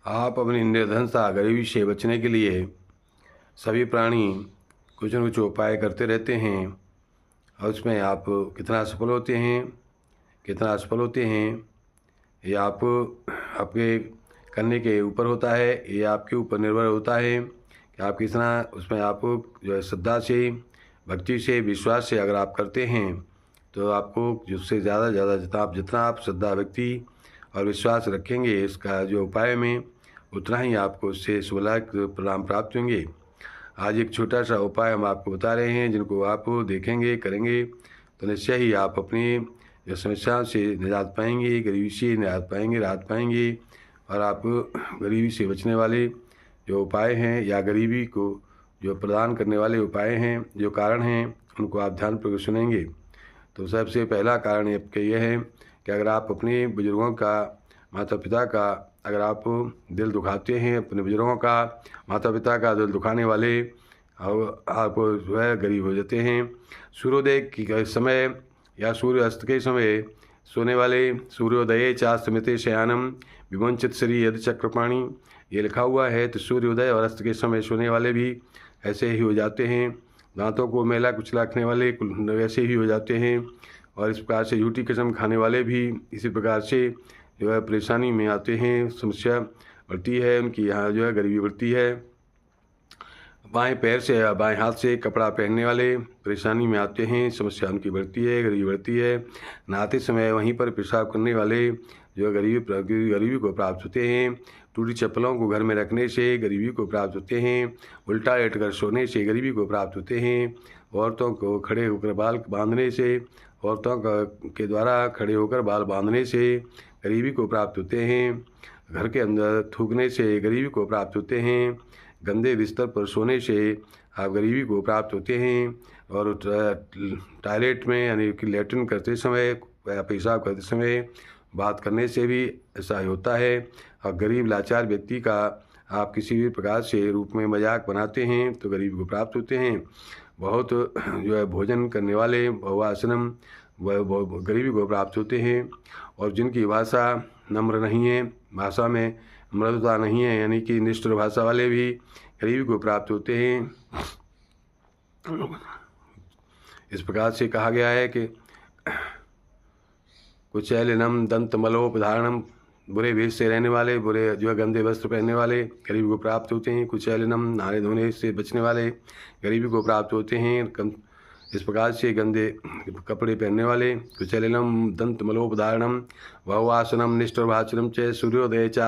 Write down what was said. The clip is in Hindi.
आप अपनी निर्धनता गरीबी से बचने के लिए सभी प्राणी कुछ न कुछ उपाय करते रहते हैं और उसमें आप कितना सफल होते हैं, कितना असफल होते हैं, ये आप आपके करने के ऊपर होता है। ये आपके ऊपर निर्भर होता है कि आप कितना उसमें आप जो है श्रद्धा से, भक्ति से, विश्वास से अगर आप करते हैं तो आपको जिससे ज़्यादा जितना आप श्रद्धा, भक्ति और विश्वास रखेंगे इसका जो उपाय में, उतना ही आपको उससे शुभलाभ परिणाम प्राप्त होंगे। आज एक छोटा सा उपाय हम आपको बता रहे हैं, जिनको आप देखेंगे, करेंगे तो निश्चय ही आप अपनी जो समस्याओं से निजात पाएंगे, गरीबी से निजात पाएंगे, राहत पाएंगे। और आप गरीबी से बचने वाले जो उपाय हैं या गरीबी को जो प्रदान करने वाले उपाय हैं, जो कारण हैं, उनको आप ध्यानपूर्वक सुनेंगे। तो सबसे पहला कारण यह है कि अगर आप अपने बुजुर्गों का, माता पिता का अगर आप दिल दुखाते हैं, अपने बुजुर्गों का, माता पिता का दिल दुखाने वाले और आप जो है गरीब हो जाते हैं। सूर्योदय के समय या सूर्य अस्त के समय सोने वाले, सूर्योदय चास्तमिते शयानम विमुंचित श्री यद चक्रपाणी, ये लिखा हुआ है। तो सूर्योदय और अस्त के समय सोने वाले भी ऐसे ही हो जाते हैं। दांतों को मैला कुचला रखने वाले वैसे ही हो जाते हैं। और इस प्रकार से झूठी कसम खाने वाले भी इसी प्रकार से जो है परेशानी में आते हैं, समस्या बढ़ती है उनकी, यहाँ जो है गरीबी बढ़ती है। बाएं पैर से या बाएं हाथ से कपड़ा पहनने वाले परेशानी में आते हैं, समस्या उनकी बढ़ती है, गरीबी बढ़ती है। नहाते समय वहीं पर पेशाब करने वाले जो गरीबी को प्राप्त होते हैं। टूटी चप्पलों को घर में रखने से गरीबी को प्राप्त होते हैं। उल्टा लेट कर सोने से गरीबी को प्राप्त होते हैं। औरतों को खड़े होकर बाल बांधने से, औरतों के द्वारा खड़े होकर बाल बांधने से गरीबी को प्राप्त होते हैं। घर के अंदर थूकने से गरीबी को प्राप्त होते हैं। गंदे बिस्तर पर सोने से आप गरीबी को प्राप्त होते हैं। और टॉयलेट में यानी कि लैट्रिन करते समय या पेशाब करते समय बात करने से भी ऐसा ही होता है। और गरीब लाचार व्यक्ति का आप किसी भी प्रकार से रूप में मजाक बनाते हैं तो गरीबी को प्राप्त होते हैं। बहुत जो है भोजन करने वाले बहुआश्रम वह गरीबी को प्राप्त होते हैं। और जिनकी भाषा नम्र नहीं है, भाषा में मृदुता नहीं है, यानी कि निष्ठुर भाषा वाले भी गरीबी को प्राप्त होते हैं। इस प्रकार से कहा गया है कि कुचैलिनम दंतमलोपधारणम, बुरे वेश से रहने वाले, बुरे जो है गंदे वस्त्र पहनने वाले गरीबी को प्राप्त होते हैं। कुचैलिनम, नहाने धोने से बचने वाले गरीबी को प्राप्त होते हैं। इस प्रकार से गंदे कपड़े पहनने वाले कुचैलिनम दंतमलोपधारणम बहुआसनम निष्ठुर भाषणम च सूर्योदय चा